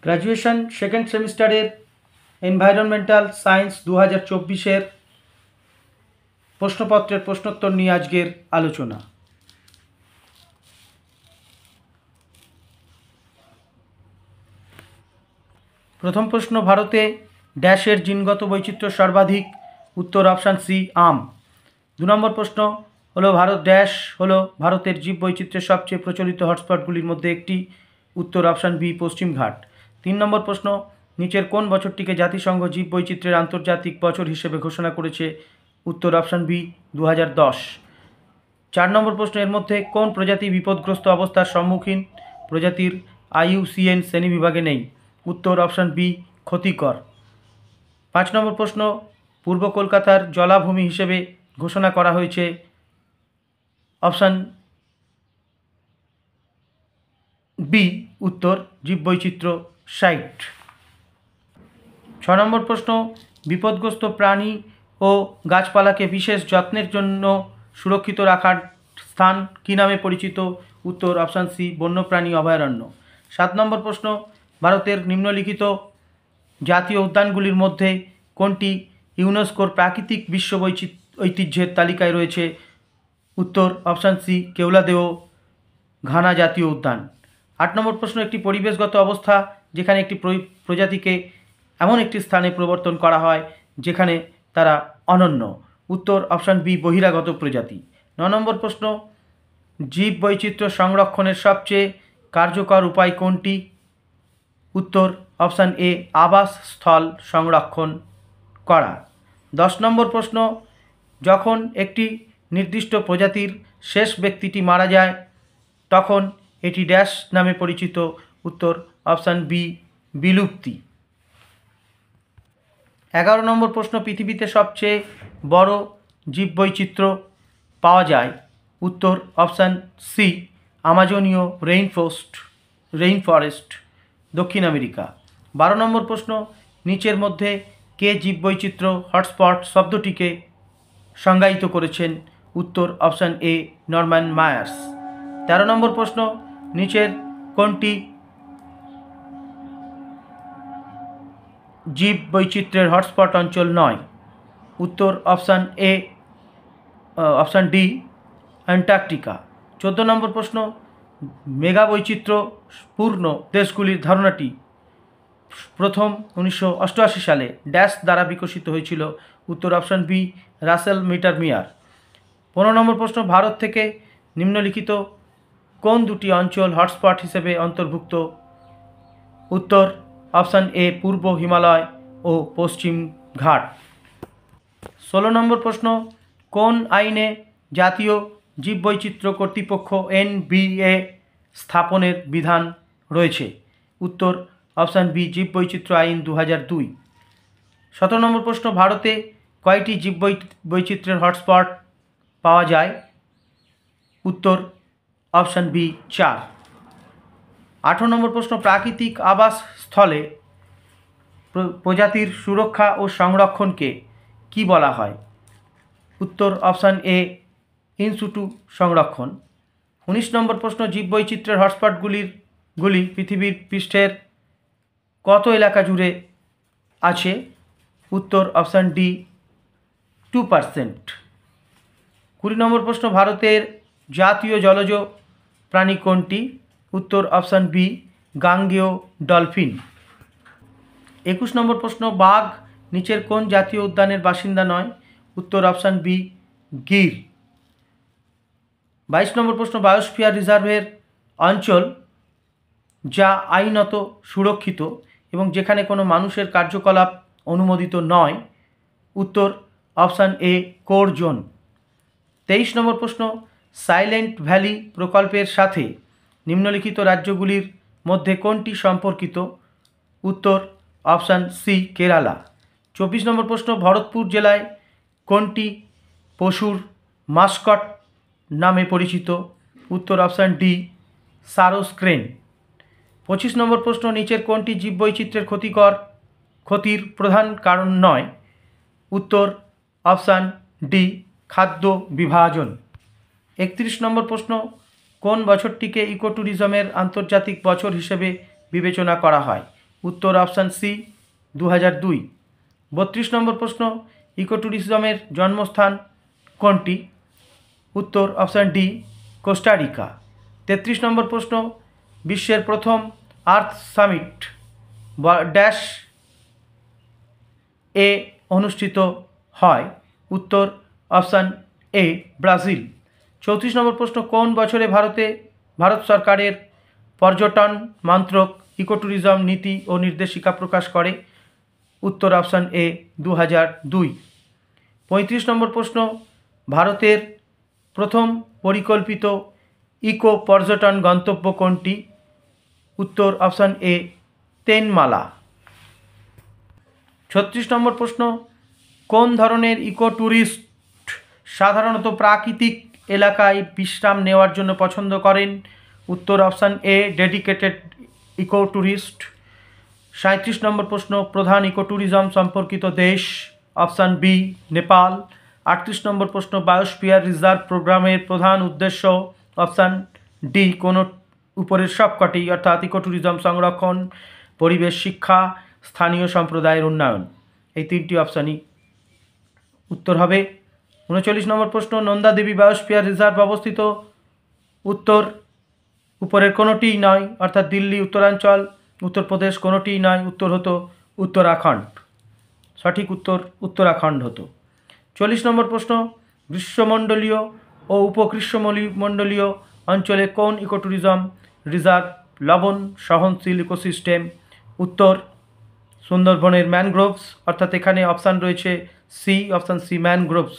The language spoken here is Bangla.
গ্র্যাজুয়েশন সেকেন্ড সেমিস্টারের এনভায়রনমেন্টাল সায়েন্স 2024-এর প্রশ্নপত্রের প্রশ্নোত্তর নিয়ে আজকের আলোচনা। প্রথম প্রশ্ন, ভারতে ড্যাশের জিনগত বৈচিত্র্য সর্বাধিক? উত্তর অপশান সি, আম। 2 নম্বর প্রশ্ন হলো ভারত ড্যাশ হলো ভারতের জীব বৈচিত্র্যের সবচেয়ে প্রচলিত হটস্পটগুলির মধ্যে একটি? উত্তর অপশান বি, পশ্চিমঘাট। 3 নম্বর প্রশ্ন, নিচের কোন বছরটিকে জাতিসংঘ জীব বৈচিত্র্যের আন্তর্জাতিক বছর হিসেবে ঘোষণা করেছে? উত্তর অপশান বি, 2010। 4 নম্বর প্রশ্ন, এর মধ্যে কোন প্রজাতি বিপদগ্রস্ত অবস্থার সম্মুখীন প্রজাতির IUCN শ্রেণীবিভাগে নেই? উত্তর অপশান বি, ক্ষতিকর। 5 নম্বর প্রশ্ন, পূর্ব কলকাতার জলাভূমি হিসেবে ঘোষণা করা হয়েছে? অপশান বি, উত্তর জীববৈচিত্র্য সাইট। 6 নম্বর প্রশ্ন, বিপদগ্রস্ত প্রাণী ও গাছপালাকে বিশেষ যত্নের জন্য সুরক্ষিত রাখার স্থান কী নামে পরিচিত? উত্তর অপশান সি, বন্যপ্রাণী অভয়ারণ্য। 7 নম্বর প্রশ্ন, ভারতের নিম্নলিখিত জাতীয় উদ্যানগুলির মধ্যে কোনটি ইউনেস্কোর প্রাকৃতিক বিশ্ব ঐতিহ্যের তালিকায় রয়েছে? উত্তর অপশান সি, কেওলাদেও ঘানা জাতীয় উদ্যান। 8 নম্বর প্রশ্ন, একটি পরিবেশগত অবস্থা যেখানে একটি প্রজাতিকে এমন একটি স্থানে প্রবর্তন করা হয় যেখানে তারা অনন্য? উত্তর অপশান বি, বহিরাগত প্রজাতি। 9 নম্বর প্রশ্ন, জীব বৈচিত্র্য সংরক্ষণের সবচেয়ে কার্যকর উপায় কোনটি? উত্তর অপশান এ, আবাসস্থল সংরক্ষণ করা। 10 নম্বর প্রশ্ন, যখন একটি নির্দিষ্ট প্রজাতির শেষ ব্যক্তিটি মারা যায় তখন এটি ড্যাশ নামে পরিচিত? উত্তর অপশান বি, বিলুপ্তি। 11 নম্বর প্রশ্ন, পৃথিবীতে সবচেয়ে বড় জীববৈচিত্র্য পাওয়া যায়? উত্তর অপশান সি, আমাজনীয় রেইনফরেস্ট, দক্ষিণ আমেরিকা। 12 নম্বর প্রশ্ন, নিচের মধ্যে কে জীববৈচিত্র্য হটস্পট শব্দটিকে সংজ্ঞায়িত করেছেন? উত্তর অপশান এ, নরম্যান মায়ার্স। 13 নম্বর প্রশ্ন, নিচের কোনটি জীব বৈচিত্র্যের হটস্পট অঞ্চল নয়? উত্তর অপশান এ, অপশান ডি, অ্যান্টার্কটিকা। 14 নম্বর প্রশ্ন, মেগা বৈচিত্র্যপূর্ণ দেশগুলির ধারণাটি প্রথম 1988 সালে ড্যাশ দ্বারা বিকশিত হয়েছিল? উত্তর অপশান বি, রাসেল মিটারমিয়ার। 15 নম্বর প্রশ্ন, ভারত থেকে নিম্নলিখিত কোন দুটি অঞ্চল হটস্পট হিসেবে অন্তর্ভুক্ত? উত্তর অপশান এ, পূর্ব হিমালয় ও পশ্চিম ঘাট। 16 নম্বর প্রশ্ন, কোন আইনে জাতীয় জীববৈচিত্র্য কর্তৃপক্ষ NBA স্থাপনের বিধান রয়েছে? উত্তর অপশান বি, জীববৈচিত্র্য আইন 2002। 17 নম্বর প্রশ্ন, ভারতে কয়টি জীববৈচিত্র্যের হটস্পট পাওয়া যায়? উত্তর অপশান বি, 4। 18 নম্বর প্রশ্ন, প্রাকৃতিক আবাসস্থলে প্রজাতির সুরক্ষা ও সংরক্ষণকে কি বলা হয়? উত্তর অপশান এ, ইন সিটু সংরক্ষণ। 19 নম্বর প্রশ্ন, জীববৈচিত্র্যের হটস্পটগুলি পৃথিবীর পৃষ্ঠের কত এলাকা জুড়ে আছে? উত্তর অপশান ডি, 2%। 20 নম্বর প্রশ্ন, ভারতের জাতীয় জলজ প্রাণী কোনটি? উত্তর অপশান বি, গাঙ্গেয় ডলফিন। 21 নম্বর প্রশ্ন, বাঘ নিচের কোন জাতীয় উদ্যানের বাসিন্দা নয়? উত্তর অপশান বি, গির। 22 নম্বর প্রশ্ন, বায়োস্ফিয়ার রিজার্ভের অঞ্চল যা আইনত সুরক্ষিত এবং যেখানে কোনো মানুষের কার্যকলাপ অনুমোদিত নয়? উত্তর অপশান এ, কোর জোন। 23 নম্বর প্রশ্ন, সাইলেন্ট ভ্যালি প্রকল্পের সাথে নিম্নলিখিত রাজ্যগুলির মধ্যে কোনটি সম্পর্কিত? উত্তর অপশান সি, কেরালা। 24 নম্বর প্রশ্ন, ভরতপুর জেলায় কোনটি পশুর মাস্কট নামে পরিচিত? উত্তর অপশান ডি, সারস ক্রেন। 25 নম্বর প্রশ্ন, নিচের কোনটি জীববৈচিত্র্যের ক্ষতির প্রধান কারণ নয়? উত্তর অপশান ডি, খাদ্য বিভাজন। 31 নম্বর প্রশ্ন, কোন বছরটিকে ইকোট্যুরিজমের আন্তর্জাতিক বছর হিসেবে বিবেচনা করা হয়? উত্তর অপশান সি 2002। 32 নম্বর প্রশ্ন, ইকো ট্যুরিজমের জন্মস্থান কোনটি? উত্তর অপশান ডি কোস্টারিকা। 33 নম্বর প্রশ্ন, বিশ্বের প্রথম আর্থ সামিট ড্যাশ এ অনুষ্ঠিত হয়? উত্তর অপশান এ ব্রাজিল। 34 নম্বর প্রশ্ন, কোন বছরে ভারত সরকারের পর্যটন মন্ত্রক ইকো ট্যুরিজম নীতি ও নির্দেশিকা প্রকাশ করে? উত্তর অপশান এ 2002। 35 নম্বর প্রশ্ন, ভারতের প্রথম পরিকল্পিত ইকো পর্যটন গন্তব্য কোনটি? উত্তর অপশান এ তেনমালা। 36 নম্বর প্রশ্ন, কোন ধরনের ইকো ট্যুরিস্ট সাধারণত প্রাকৃতিক এলাকায় বিশ্রাম নেওয়ার জন্য পছন্দ করেন? উত্তর option A dedicated eco tourist. 37 নম্বর প্রশ্ন, প্রধান ইকো ট্যুরিজম সম্পর্কিত দেশ? Option B Nepal. 38 নম্বর প্রশ্ন, বায়োস্ফিয়ার রিজার্ভ প্রোগ্রামের প্রধান উদ্দেশ্য? অপশান ডি কোনো উপরের সবকটি, অর্থাৎ ইকো ট্যুরিজম সংরক্ষণ, পরিবেশ শিক্ষা, স্থানীয় সম্প্রদায়ের উন্নয়ন। এই তিনটি অপশানই উত্তর হবে। 39 নম্বর প্রশ্ন, নন্দা দেবী বায়োস্ফিয়ার রিজার্ভ অবস্থিত? উত্তর উপরের কোনোটিই নয়, অর্থাৎ দিল্লি, উত্তরাঞ্চল, উত্তরপ্রদেশ কোনোটিই নয়, উত্তর হতো উত্তরাখণ্ড। সঠিক উত্তর উত্তরাখণ্ড হতো। 40 নম্বর প্রশ্ন, গ্রীষ্মমণ্ডলীয় ও উপগ্রীষ্মমণ্ডলীয় অঞ্চলে কোন ইকো ট্যুরিজম রিজার্ভ লবণ সহনশীল ইকোসিস্টেম? উত্তর সুন্দরবনের ম্যানগ্রোভস, অর্থাৎ এখানে অপশান রয়েছে সি, অপশান সি ম্যানগ্রোভস।